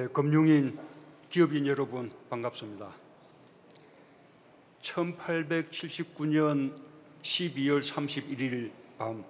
금융인, 기업인 여러분 반갑습니다. 1879년 12월 31일 밤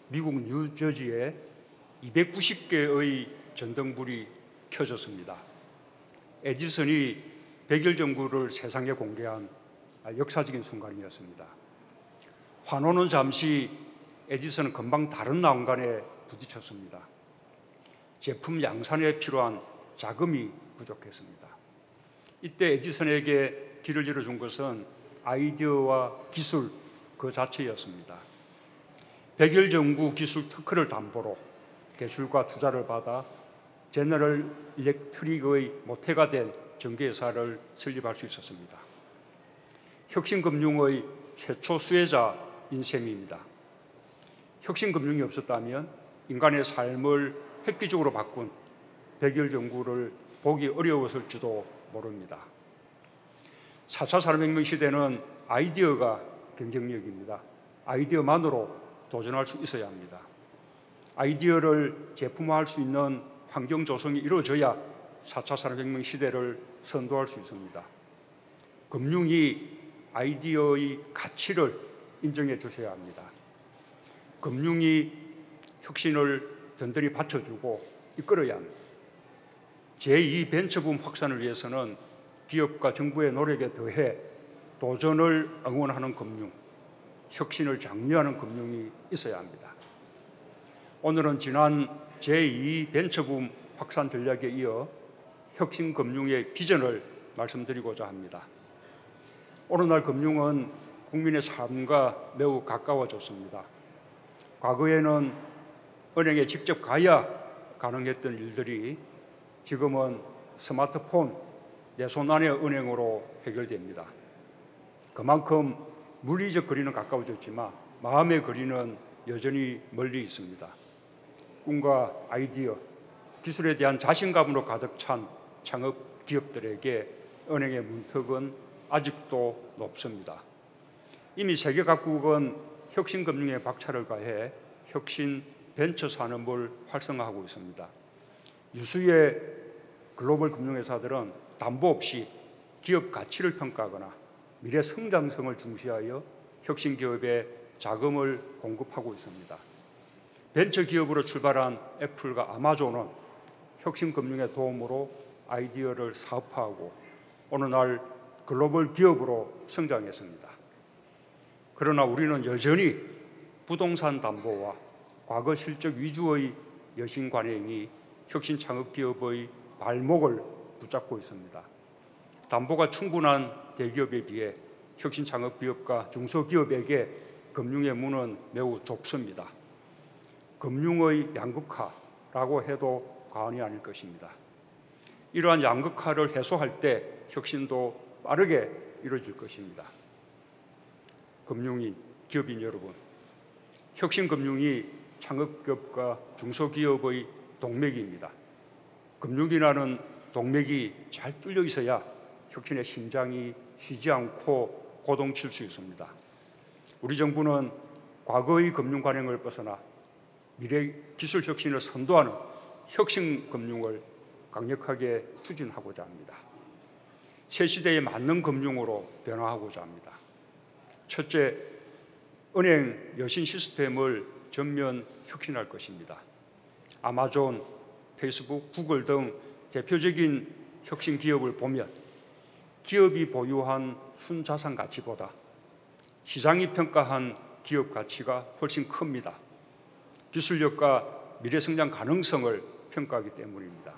미국 뉴저지에 290개의 전등불이 켜졌습니다. 에디슨이 백열 전구를 세상에 공개한 역사적인 순간이었습니다. 환호는 잠시, 에디슨은 금방 다른 난관에 부딪혔습니다. 제품 양산에 필요한 자금이 부족했습니다. 이때 에디슨에게 길을 열어준 것은 아이디어와 기술 그 자체였습니다. 백열 전구 기술 특허를 담보로 대출과 투자를 받아 제너럴 일렉트릭의 모태가 된 전기회사를 설립할 수 있었습니다. 혁신금융의 최초 수혜자인 셈입니다. 혁신금융이 없었다면 인간의 삶을 획기적으로 바꾼 백열 전구를 보기 어려웠을지도 모릅니다. 4차 산업혁명 시대는 아이디어가 경쟁력입니다. 아이디어만으로 도전할 수 있어야 합니다. 아이디어를 제품화할 수 있는 환경 조성이 이루어져야 4차 산업혁명 시대를 선도할 수 있습니다. 금융이 아이디어의 가치를 인정해 주셔야 합니다. 금융이 혁신을 든든히 받쳐주고 이끌어야 합니다. 제2 벤처붐 확산을 위해서는 기업과 정부의 노력에 더해 도전을 응원하는 금융, 혁신을 장려하는 금융이 있어야 합니다. 오늘은 지난 제2 벤처붐 확산 전략에 이어 혁신 금융의 비전을 말씀드리고자 합니다. 오늘날 금융은 국민의 삶과 매우 가까워졌습니다. 과거에는 은행에 직접 가야 가능했던 일들이 지금은 스마트폰, 내 손 안의 은행으로 해결됩니다. 그만큼 물리적 거리는 가까워졌지만 마음의 거리는 여전히 멀리 있습니다. 꿈과 아이디어, 기술에 대한 자신감으로 가득 찬 창업 기업들에게 은행의 문턱은 아직도 높습니다. 이미 세계 각국은 혁신 금융에 박차를 가해 혁신 벤처 산업을 활성화하고 있습니다. 유수의 글로벌 금융회사들은 담보 없이 기업 가치를 평가하거나 미래 성장성을 중시하여 혁신 기업에 자금을 공급하고 있습니다. 벤처 기업으로 출발한 애플과 아마존은 혁신 금융의 도움으로 아이디어를 사업화하고 오늘날 글로벌 기업으로 성장했습니다. 그러나 우리는 여전히 부동산 담보와 과거 실적 위주의 여신 관행이 혁신 창업 기업의 발목을 붙잡고 있습니다. 담보가 충분한 대기업에 비해 혁신 창업 기업과 중소기업에게 금융의 문은 매우 좁습니다. 금융의 양극화라고 해도 과언이 아닐 것입니다. 이러한 양극화를 해소할 때 혁신도 빠르게 이루어질 것입니다. 금융인, 기업인 여러분, 혁신금융이 창업기업과 중소기업의 동맥입니다. 금융이라는 동맥이 잘 뚫려 있어야 혁신의 심장이 쉬지 않고 고동칠 수 있습니다. 우리 정부는 과거의 금융 관행을 벗어나 미래 기술 혁신을 선도하는 혁신금융을 강력하게 추진하고자 합니다. 새 시대에 맞는 금융으로 변화하고자 합니다. 첫째, 은행 여신 시스템을 전면 혁신할 것입니다. 아마존, 페이스북, 구글 등 대표적인 혁신 기업을 보면 기업이 보유한 순자산 가치보다 시장이 평가한 기업 가치가 훨씬 큽니다. 기술력과 미래 성장 가능성을 평가하기 때문입니다.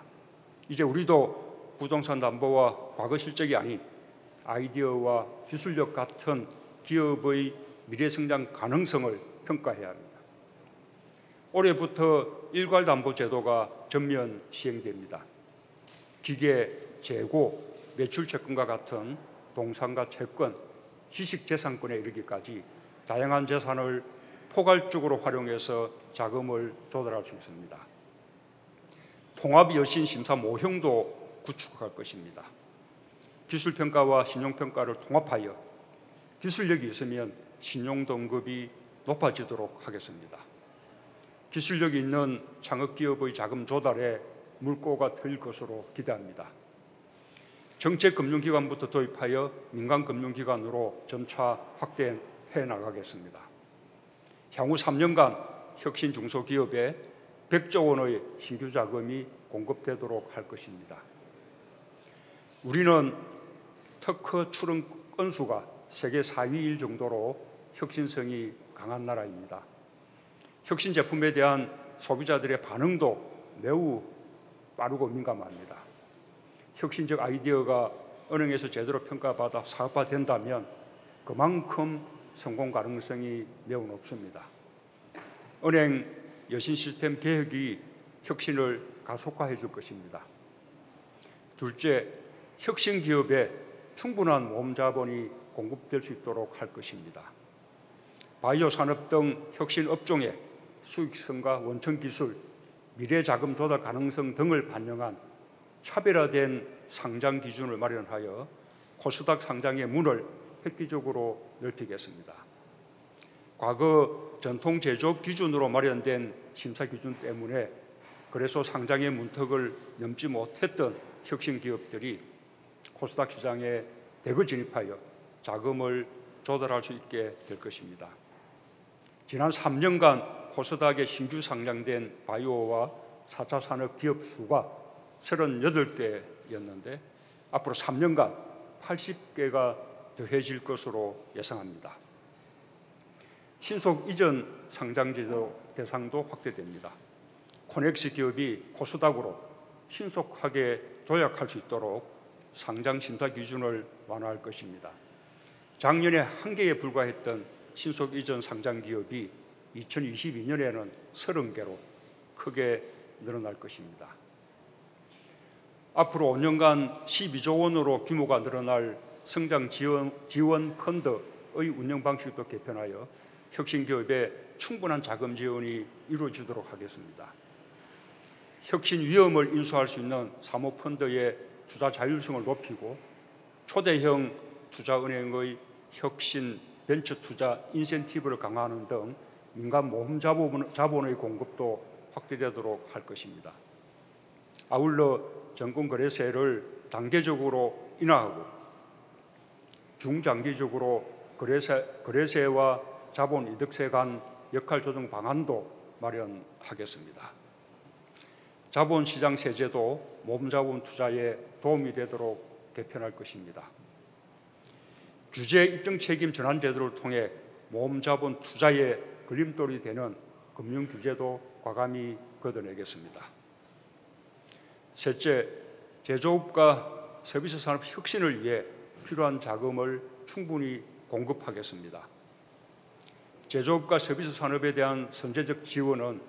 이제 우리도 부동산 담보와 과거 실적이 아닌 아이디어와 기술력 같은 기업의 미래 성장 가능성을 평가해야 합니다. 올해부터 일괄담보제도가 전면 시행됩니다. 기계, 재고, 매출채권과 같은 동산과 채권, 지식재산권에 이르기까지 다양한 재산을 포괄적으로 활용해서 자금을 조달할 수 있습니다. 통합여신심사 모형도 구축할 것입니다. 기술평가와 신용평가를 통합하여 기술력이 있으면 신용등급이 높아지도록 하겠습니다. 기술력이 있는 창업기업의 자금 조달에 물꼬가 트일 것으로 기대합니다. 정책 금융기관부터 도입하여 민간 금융기관으로 점차 확대해 나가겠습니다. 향후 3년간 혁신 중소기업에 100조 원의 신규 자금이 공급되도록 할 것입니다. 우리는 특허 출원 건수가 세계 4위일 정도로 혁신성이 강한 나라입니다. 혁신 제품에 대한 소비자들의 반응도 매우 빠르고 민감합니다. 혁신적 아이디어가 은행에서 제대로 평가받아 사업화된다면 그만큼 성공 가능성이 매우 높습니다. 은행 여신 시스템 개혁이 혁신을 가속화해 줄 것입니다. 둘째, 혁신 기업에 충분한 모험 자본이 공급될 수 있도록 할 것입니다. 바이오 산업 등 혁신 업종의 수익성과 원천 기술, 미래 자금 조달 가능성 등을 반영한 차별화된 상장 기준을 마련하여 코스닥 상장의 문을 획기적으로 넓히겠습니다. 과거 전통 제조업 기준으로 마련된 심사 기준 때문에 거래소 상장의 문턱을 넘지 못했던 혁신 기업들이 코스닥 시장에 대거 진입하여 자금을 조달할 수 있게 될 것입니다. 지난 3년간 코스닥에 신규 상장된 바이오와 4차 산업 기업 수가 38개였는데 앞으로 3년간 80개가 더해질 것으로 예상합니다. 신속 이전 상장 제도 대상도 확대됩니다. 코넥스 기업이 코스닥으로 신속하게 도약할 수 있도록 상장 심사 기준을 완화할 것입니다. 작년에 1개에 불과했던 신속 이전 상장 기업이 2022년에는 30개로 크게 늘어날 것입니다. 앞으로 5년간 12조 원으로 규모가 늘어날 성장 지원 펀드의 운영 방식도 개편하여 혁신 기업에 충분한 자금 지원이 이루어지도록 하겠습니다. 혁신 위험을 인수할 수 있는 사모펀드의 투자 자율성을 높이고 초대형 투자은행의 혁신 벤처 투자 인센티브를 강화하는 등 민간 모험 자본의 공급도 확대되도록 할 것입니다. 아울러 정권거래세를 단계적으로 인하하고 중장기적으로 거래세와 자본이득세 간 역할 조정 방안도 마련하겠습니다. 자본시장 세제도 모험자본 투자에 도움이 되도록 개편할 것입니다. 규제 입증 책임 전환 제도를 통해 모험자본 투자에 걸림돌이 되는 금융규제도 과감히 걷어내겠습니다. 셋째, 제조업과 서비스 산업 혁신을 위해 필요한 자금을 충분히 공급하겠습니다. 제조업과 서비스 산업에 대한 선제적 지원은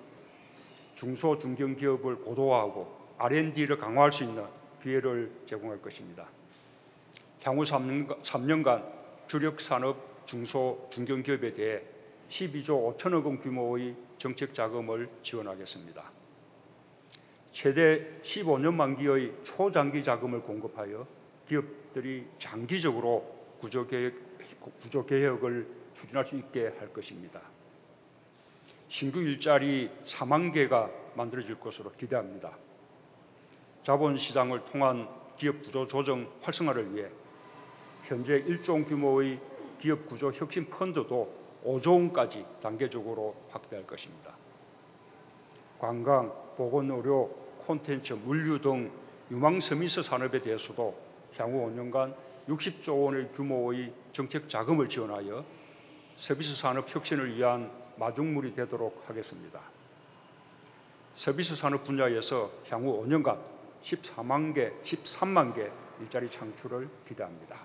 중소 중견기업을 고도화하고 R&D를 강화할 수 있는 기회를 제공할 것입니다. 향후 3년간 주력산업 중소 중견기업에 대해 12조 5천억 원 규모의 정책 자금을 지원하겠습니다. 최대 15년 만기의 초장기 자금을 공급하여 기업들이 장기적으로 구조개혁을 추진할 수 있게 할 것입니다. 신규 일자리 4만 개가 만들어질 것으로 기대합니다. 자본시장을 통한 기업 구조 조정 활성화를 위해 현재 1조 원 규모의 기업 구조 혁신 펀드도 5조 원까지 단계적으로 확대할 것입니다. 관광, 보건의료, 콘텐츠, 물류 등 유망 서비스 산업에 대해서도 향후 5년간 60조 원의 규모의 정책 자금을 지원하여 서비스 산업 혁신을 위한 마중물이 되도록 하겠습니다. 서비스 산업 분야에서 향후 5년간 13만 개 일자리 창출을 기대합니다.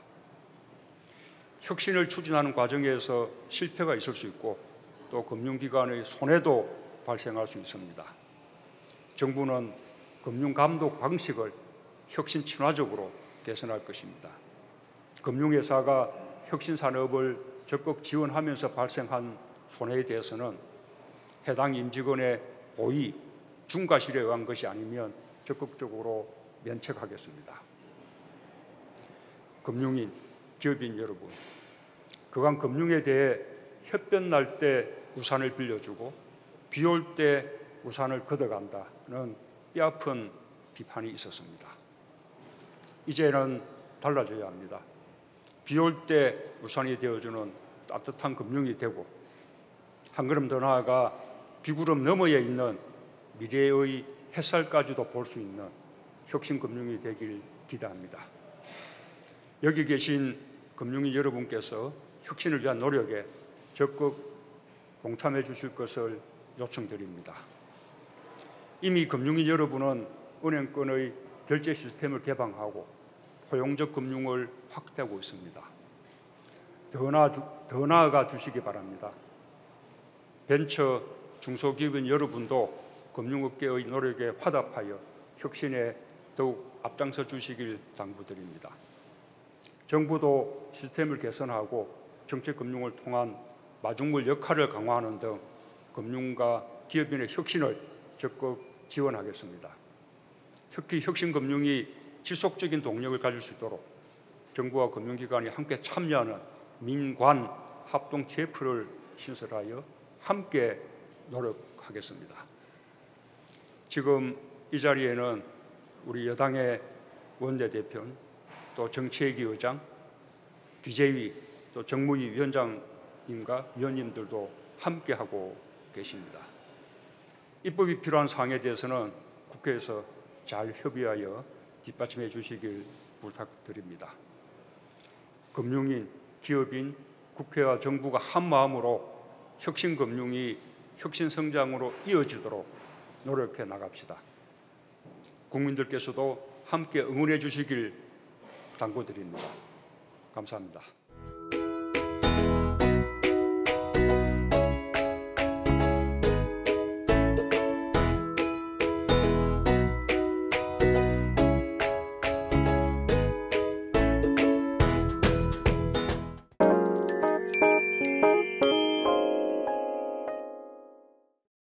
혁신을 추진하는 과정에서 실패가 있을 수 있고 또 금융기관의 손해도 발생할 수 있습니다. 정부는 금융감독 방식을 혁신 친화적으로 개선할 것입니다. 금융회사가 혁신산업을 적극 지원하면서 발생한 손해에 대해서는 해당 임직원의 고의, 중과실에 의한 것이 아니면 적극적으로 면책하겠습니다. 금융인, 기업인 여러분, 그간 금융에 대해 햇볕 날 때 우산을 빌려주고 비 올 때 우산을 걷어간다는 뼈아픈 비판이 있었습니다. 이제는 달라져야 합니다. 비 올 때 우산이 되어주는 따뜻한 금융이 되고, 한 걸음 더 나아가 비구름 너머에 있는 미래의 햇살까지도 볼 수 있는 혁신금융이 되길 기대합니다. 여기 계신 금융인 여러분께서 혁신을 위한 노력에 적극 동참해 주실 것을 요청드립니다. 이미 금융인 여러분은 은행권의 결제 시스템을 개방하고 포용적 금융을 확대하고 있습니다. 더 나아가 주시기 바랍니다. 벤처 중소기업인 여러분도 금융업계의 노력에 화답하여 혁신에 더욱 앞장서 주시길 당부드립니다. 정부도 시스템을 개선하고 정책금융을 통한 마중물 역할을 강화하는 등 금융과 기업인의 혁신을 적극 지원하겠습니다. 특히 혁신금융이 지속적인 동력을 가질 수 있도록 정부와 금융기관이 함께 참여하는 민관 합동 TF를 신설하여 함께 노력하겠습니다. 지금 이 자리에는 우리 여당의 원내대표, 또 정치회기 의장, 기재위, 또 정무위 위원장님과 위원님들도 함께하고 계십니다. 입법이 필요한 사항에 대해서는 국회에서 잘 협의하여 뒷받침해 주시길 부탁드립니다. 금융인, 기업인, 국회와 정부가 한 마음으로 혁신금융이 혁신성장으로 이어지도록 노력해 나갑시다. 국민들께서도 함께 응원해 주시길 당부드립니다. 감사합니다.